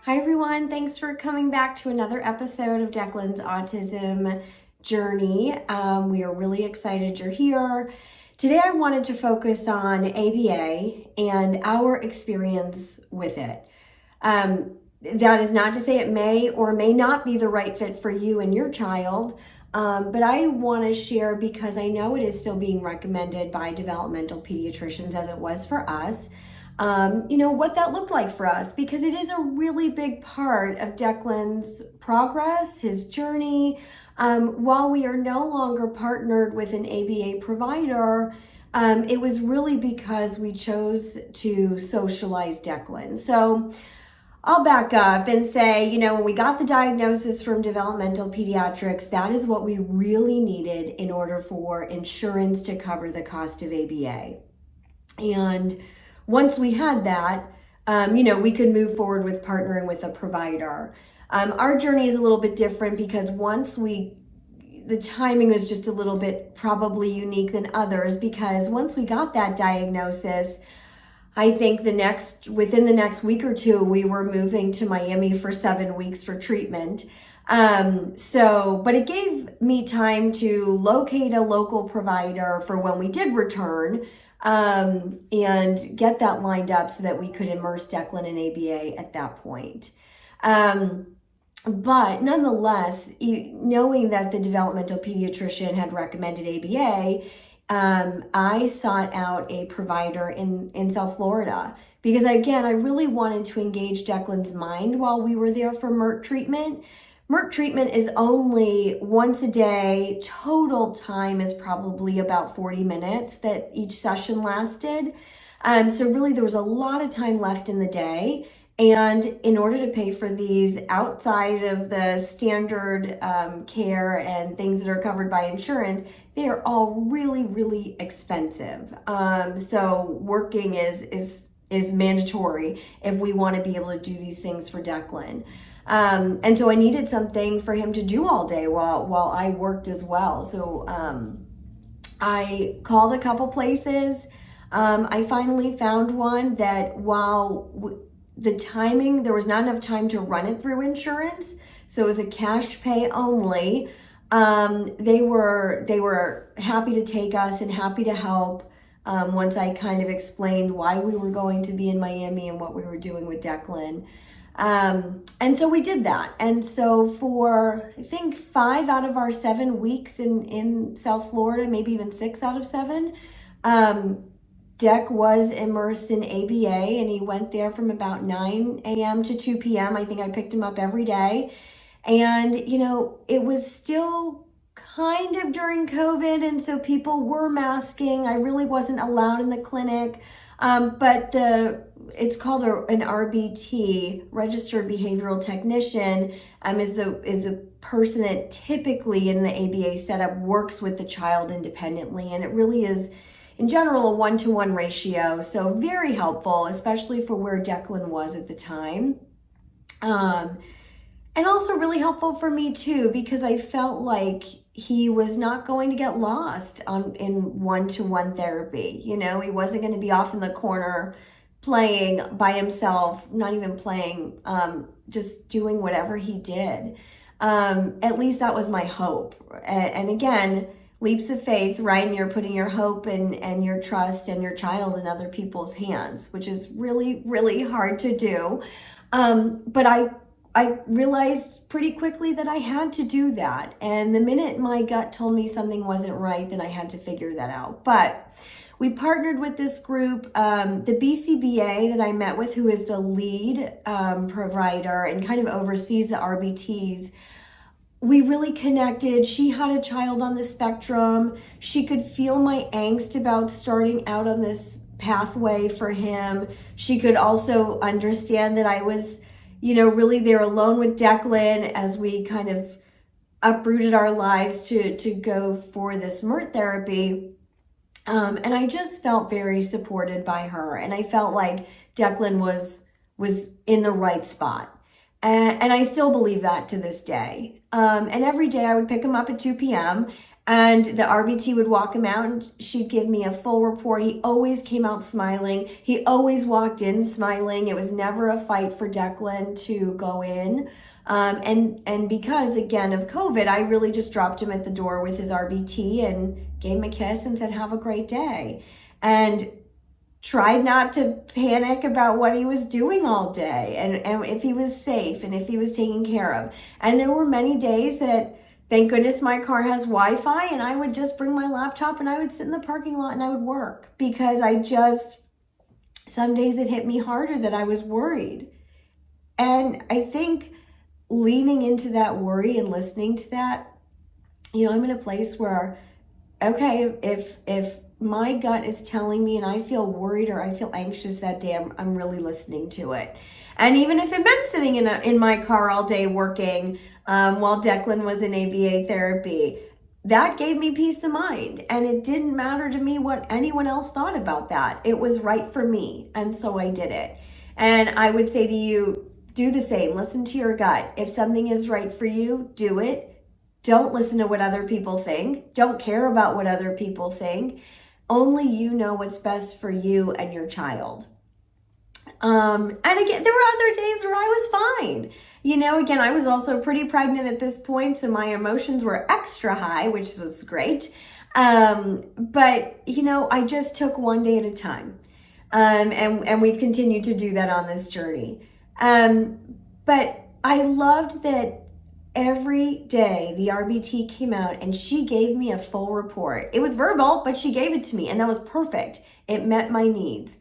Hi everyone, thanks for coming back to another episode of Declan's Autism Journey. We are really excited you're here. Today I wanted to focus on ABA and our experience with it. That is not to say it may or may not be the right fit for you and your child, but I want to share because I know it is still being recommended by developmental pediatricians as it was for us. What that looked like for us, because it is a really big part of Declan's progress, his journey. While we are no longer partnered with an ABA provider, it was really because we chose to socialize Declan. So I'll back up and say, when we got the diagnosis from developmental pediatrics, that is what we really needed in order for insurance to cover the cost of ABA. And once we had that, we could move forward with partnering with a provider. Our journey is a little bit different because the timing was just a little bit probably unique than others, because once we got that diagnosis, I think within the next week or two, we were moving to Miami for 7 weeks for treatment. But it gave me time to locate a local provider for when we did return, and get that lined up so that we could immerse Declan in ABA at that point. But nonetheless, knowing that the developmental pediatrician had recommended ABA, I sought out a provider in South Florida because, again, I really wanted to engage Declan's mind while we were there for MERT treatment. MERT treatment is only once a day. Total time is probably about 40 minutes that each session lasted. So really there was a lot of time left in the day. And in order to pay for these outside of the standard care and things that are covered by insurance, they are all really, really expensive. So working is mandatory if we want to be able to do these things for Declan. And so I needed something for him to do all day while I worked as well. So I called a couple places. I finally found one that while the timing, there was not enough time to run it through insurance, so it was a cash pay only. They were happy to take us and happy to help. Once I kind of explained why we were going to be in Miami and what we were doing with Declan. And so we did that. And so for, I think, 5 out of our 7 weeks in South Florida, maybe even 6 out of 7, Dec was immersed in ABA, and he went there from about 9 a.m. to 2 p.m. I think I picked him up every day. And, it was still kind of during COVID, and so people were masking. I really wasn't allowed in the clinic. But it's called an RBT, Registered Behavioral Technician, is the person that typically in the ABA setup works with the child independently, and it really is, in general, a 1-to-1 ratio. So very helpful, especially for where Declan was at the time. And also really helpful for me too, because I felt like he was not going to get lost in 1-to-1 therapy. He wasn't going to be off in the corner playing by himself, not even playing, just doing whatever he did. At least that was my hope. And again, leaps of faith, right? And you're putting your hope and your trust and your child in other people's hands, which is really, really hard to do. But I realized pretty quickly that I had to do that. And the minute my gut told me something wasn't right, then I had to figure that out. But we partnered with this group, the BCBA that I met with, who is the lead provider and kind of oversees the RBTs. We really connected. She had a child on the spectrum. She could feel my angst about starting out on this pathway for him. She could also understand that I was, really there alone with Declan as we kind of uprooted our lives to go for this MERT therapy. And I just felt very supported by her. And I felt like Declan was in the right spot. And I still believe that to this day. And every day I would pick him up at 2 p.m. And the RBT would walk him out and she'd give me a full report. He always came out smiling. He always walked in smiling. It was never a fight for Declan to go in. And because, again, of COVID, I really just dropped him at the door with his RBT and gave him a kiss and said, have a great day. And tried not to panic about what he was doing all day and if he was safe and if he was taken care of. And there were many days that, thank goodness my car has Wi-Fi, and I would just bring my laptop and I would sit in the parking lot and I would work, because some days it hit me harder that I was worried. And I think leaning into that worry and listening to that, I'm in a place where, okay, if my gut is telling me and I feel worried or I feel anxious that day, I'm really listening to it. And even if it meant sitting in my car all day working while Declan was in ABA therapy, that gave me peace of mind. And it didn't matter to me what anyone else thought about that. It was right for me. And so I did it. And I would say to you, do the same. Listen to your gut. If something is right for you, do it. Don't listen to what other people think. Don't care about what other people think. Only you know what's best for you and your child. And again, there were other days where I was fine. Again, I was also pretty pregnant at this point, so my emotions were extra high, which was great. But I just took one day at a time. And we've continued to do that on this journey. But I loved that every day the RBT came out and she gave me a full report. It was verbal, but she gave it to me, and that was perfect. It met my needs.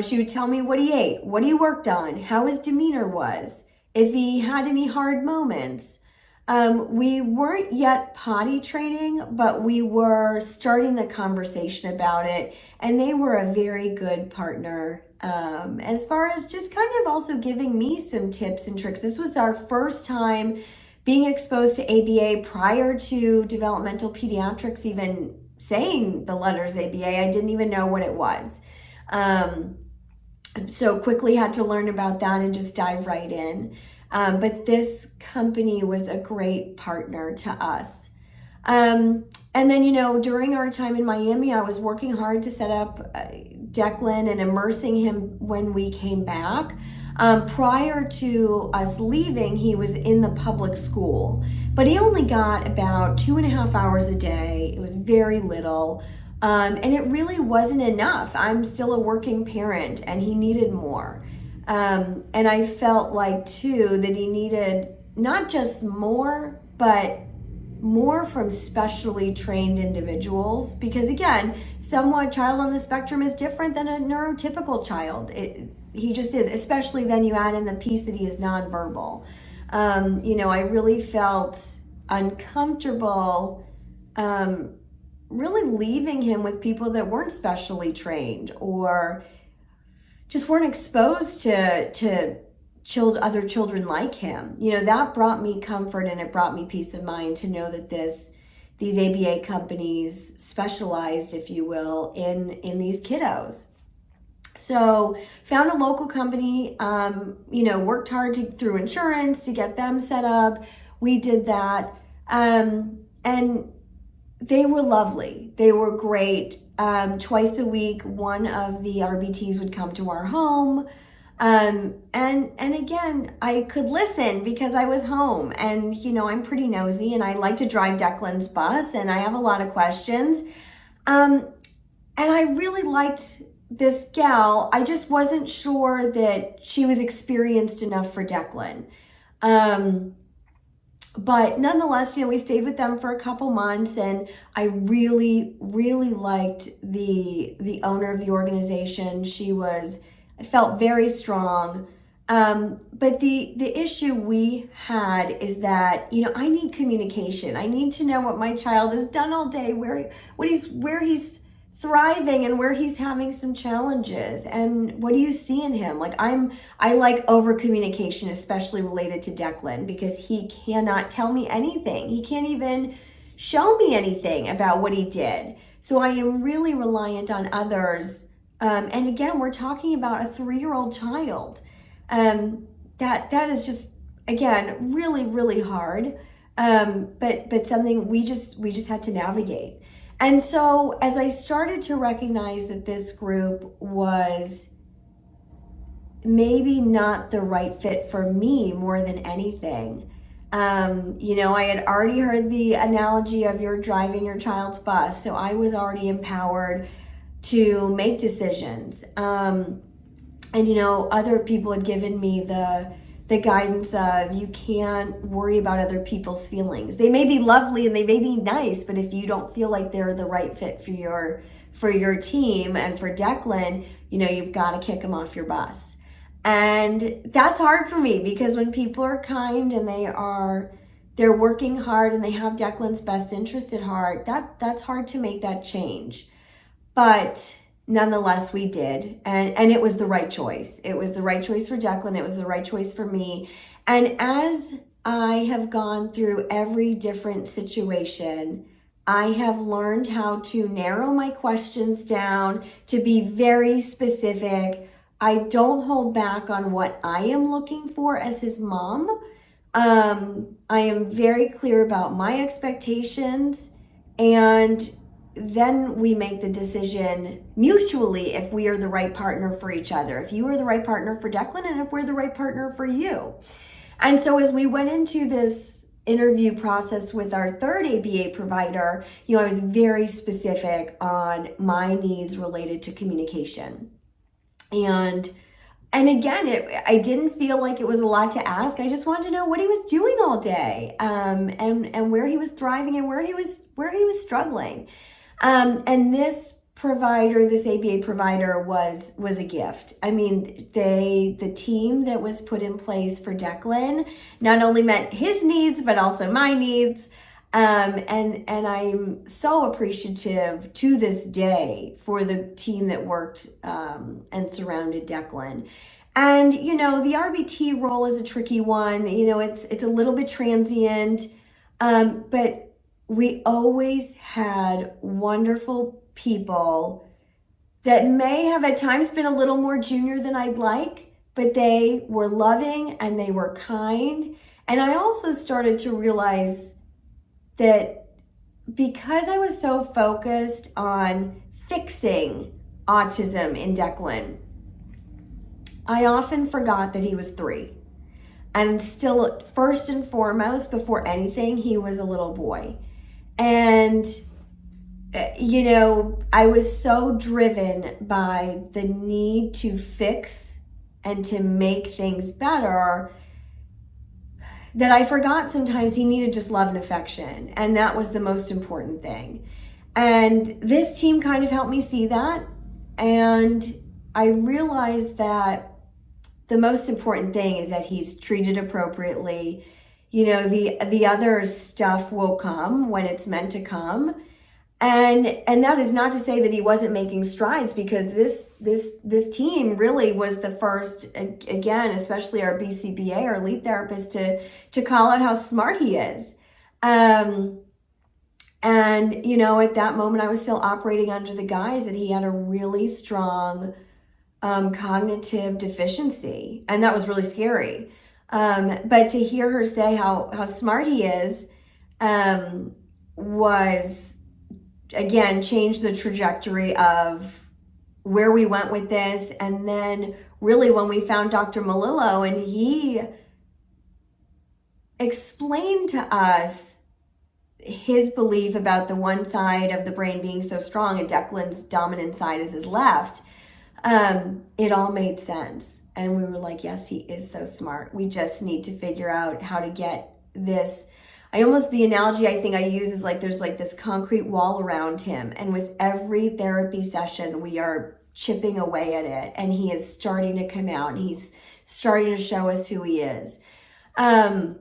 She would tell me what he ate, what he worked on, how his demeanor was, if he had any hard moments. We weren't yet potty training, but we were starting the conversation about it, and they were a very good partner as far as just kind of also giving me some tips and tricks. This was our first time being exposed to ABA prior to developmental pediatrics even saying the letters ABA. I didn't even know what it was. So quickly had to learn about that and just dive right in. But this company was a great partner to us. And then, during our time in Miami, I was working hard to set up Declan and immersing him when we came back. Prior to us leaving, he was in the public school, but he only got about 2.5 hours a day. It was very little. And it really wasn't enough. I'm still a working parent and he needed more. And I felt like too that he needed not just more, but more from specially trained individuals, because again, somewhat child on the spectrum is different than a neurotypical child. He just is, especially then you add in the piece that he is nonverbal. I really felt uncomfortable really leaving him with people that weren't specially trained or just weren't exposed to other children like him. That brought me comfort and it brought me peace of mind to know that these ABA companies specialized, if you will, in these kiddos. So found a local company, worked hard through insurance to get them set up. We did that. And they were lovely. They were great. Twice a week, one of the RBTs would come to our home. And again, I could listen because I was home, and, I'm pretty nosy and I like to drive Declan's bus and I have a lot of questions. And I really liked this gal. I just wasn't sure that she was experienced enough for Declan. But nonetheless, we stayed with them for a couple months, and I really, really liked the owner of the organization. I felt very strong. But the issue we had is that, I need communication. I need to know what my child has done all day, where he's thriving and where he's having some challenges, and what do you see in him? I like over communication, especially related to Declan, because he cannot tell me anything. He can't even show me anything about what he did. So I am really reliant on others. And again, we're talking about a 3-year-old child. That is just, again, really, really hard. but something we just had to navigate. And so as I started to recognize that this group was maybe not the right fit for me more than anything, I had already heard the analogy of you're driving your child's bus, so I was already empowered to make decisions. Other people had given me the guidance of you can't worry about other people's feelings. They may be lovely and they may be nice, but if you don't feel like they're the right fit for your team and for Declan, you've got to kick them off your bus. And that's hard for me because when people are kind and they're working hard and they have Declan's best interest at heart, that's hard to make that change. But nonetheless, we did. And it was the right choice. It was the right choice for Declan. It was the right choice for me. And as I have gone through every different situation, I have learned how to narrow my questions down, to be very specific. I don't hold back on what I am looking for as his mom. I am very clear about my expectations, and then we make the decision mutually if we are the right partner for each other, if you are the right partner for Declan, and if we're the right partner for you. And so as we went into this interview process with our third ABA provider, I was very specific on my needs related to communication. And again, I didn't feel like it was a lot to ask. I just wanted to know what he was doing all day, and where he was thriving and where he was struggling. And this ABA provider was a gift. I mean, the team that was put in place for Declan not only met his needs, but also my needs. And I'm so appreciative to this day for the team that worked and surrounded Declan. And the RBT role is a tricky one. It's a little bit transient, but we always had wonderful people that may have at times been a little more junior than I'd like, but they were loving and they were kind. And I also started to realize that because I was so focused on fixing autism in Declan, I often forgot that he was 3. And still, first and foremost, before anything, he was a little boy. And, I was so driven by the need to fix and to make things better that I forgot sometimes he needed just love and affection. And that was the most important thing. And this team kind of helped me see that. And I realized that the most important thing is that he's treated appropriately. The other stuff will come when it's meant to come. And that is not to say that he wasn't making strides, because this team really was the first, again, especially our BCBA, our lead therapist, to call out how smart he is. And at that moment I was still operating under the guise that he had a really strong cognitive deficiency, and that was really scary. But to hear her say how smart he is was, again, changed the trajectory of where we went with this. And then really when we found Dr. Malillo and he explained to us his belief about the one side of the brain being so strong and Declan's dominant side is his left, it all made sense. And we were like, yes, he is so smart. We just need to figure out how to get this. The analogy I think I use is like there's like this concrete wall around him, and with every therapy session we are chipping away at it, and he is starting to come out and he's starting to show us who he is. But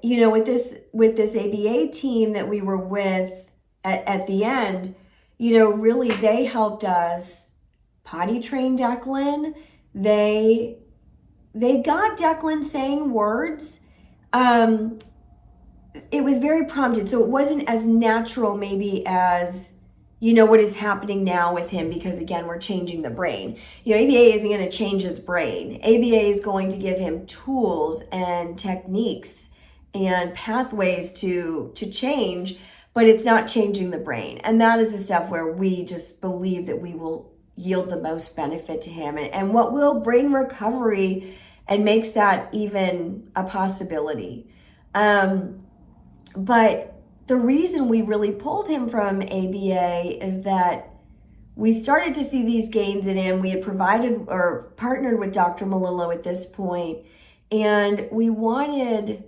with this ABA team that we were with at the end, really they helped us potty train Declan. They got Declan saying words. It was very prompted, so it wasn't as natural maybe as what is happening now with him, because again, we're changing the brain. ABA isn't going to change his brain. ABA is going to give him tools and techniques and pathways to change, but it's not changing the brain. And that is the stuff where we just believe that we will yield the most benefit to him, and what will bring recovery and makes that even a possibility. But the reason we really pulled him from ABA is that we started to see these gains in him. We had provided or partnered with Dr. Malillo at this point, and we wanted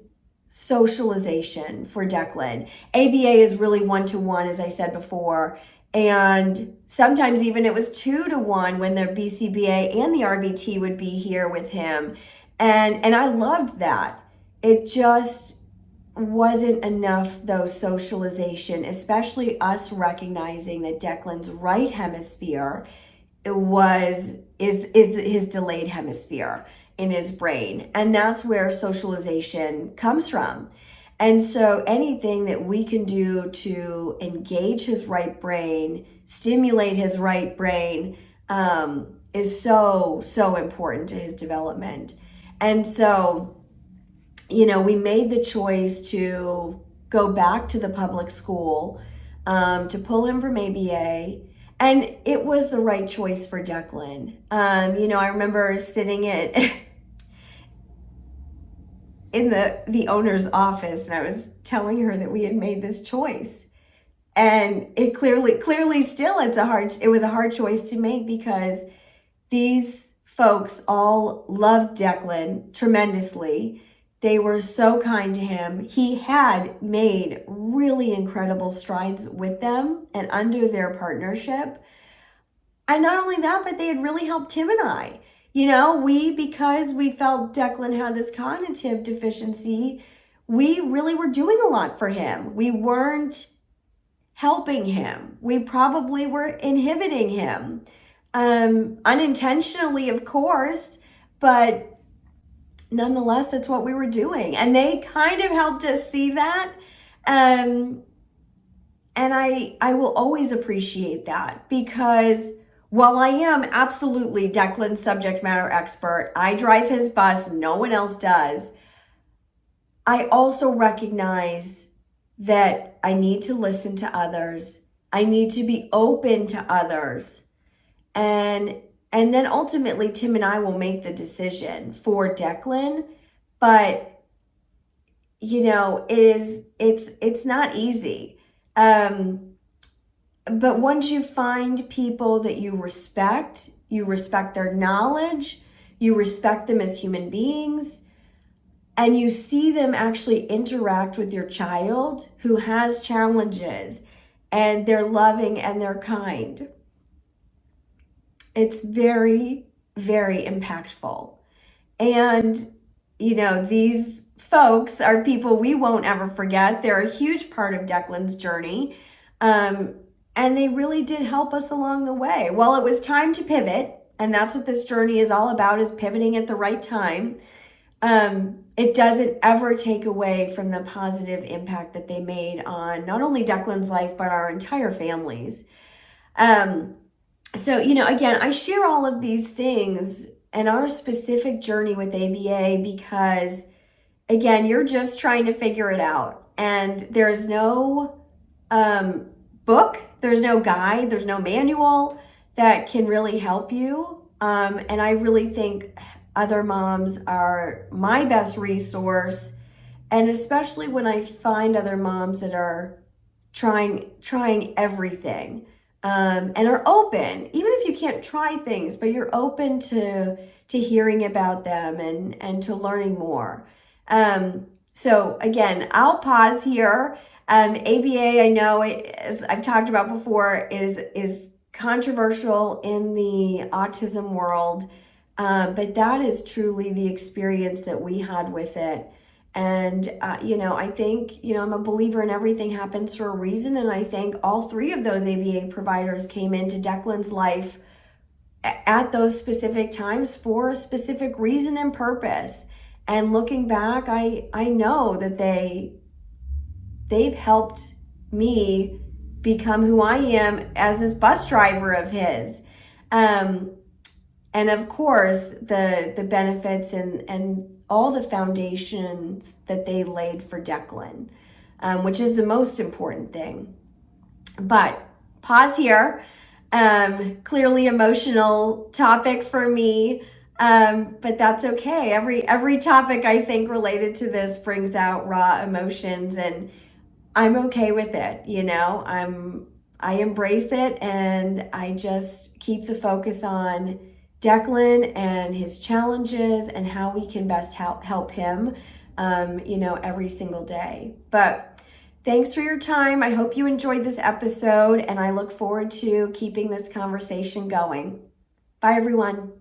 socialization for Declan. ABA is really 1-to-1, as I said before, and sometimes even it was 2-to-1 when the BCBA and the RBT would be here with him, and I loved that. It just wasn't enough though, socialization, especially us recognizing that Declan's right hemisphere is his delayed hemisphere in his brain, and that's where socialization comes from. And so anything that we can do to engage his right brain, stimulate his right brain, is so important to his development. And so, we made the choice to go back to the public school, to pull him from ABA, and it was the right choice for Declan. I remember sitting in the owner's office, and I was telling her that we had made this choice, and it clearly still it was a hard choice to make, because these folks all loved Declan tremendously. They were so kind to him. He had made really incredible strides with them and under their partnership. And not only that, but they had really helped Tim and I. Because we felt Declan had this cognitive deficiency, we really were doing a lot for him. We weren't helping him. We probably were inhibiting him. Unintentionally, of course, but nonetheless, that's what we were doing. And they kind of helped us see that. And I will always appreciate that, because while I am absolutely Declan's subject matter expert, I drive his bus, no one else does, I also recognize that I need to listen to others. I need to be open to others. And then ultimately, Tim and I will make the decision for Declan. But, it's not easy. But once you find people that you respect their knowledge, you respect them as human beings, and you see them actually interact with your child who has challenges, and they're loving and they're kind, it's very, very impactful. And, these folks are people we won't ever forget. They're a huge part of Declan's journey. And they really did help us along the way. Well, it was time to pivot, and that's what this journey is all about, is pivoting at the right time. It doesn't ever take away from the positive impact that they made on not only Declan's life, but our entire families. So, again, I share all of these things and our specific journey with ABA because, again, you're just trying to figure it out. And there's no book, there's no guide, there's no manual that can really help you. And I really think other moms are my best resource. And especially when I find other moms that are trying everything. And are open, even if you can't try things, but you're open to hearing about them and to learning more. So again, I'll pause here. ABA, I know, as I've talked about before, is controversial in the autism world, but that is truly the experience that we had with it. And, I think, I'm a believer in everything happens for a reason. And I think all three of those ABA providers came into Declan's life at those specific times for a specific reason and purpose. And looking back, I know that they've helped me become who I am as this bus driver of his. And And of course, the benefits and all the foundations that they laid for Declan, which is the most important thing. But pause here. Clearly emotional topic for me, but that's okay. Every topic I think related to this brings out raw emotions, and I'm okay with it. I embrace it, and I just keep the focus on Declan and his challenges and how we can best help him, every single day. But thanks for your time. I hope you enjoyed this episode, and I look forward to keeping this conversation going. Bye, everyone.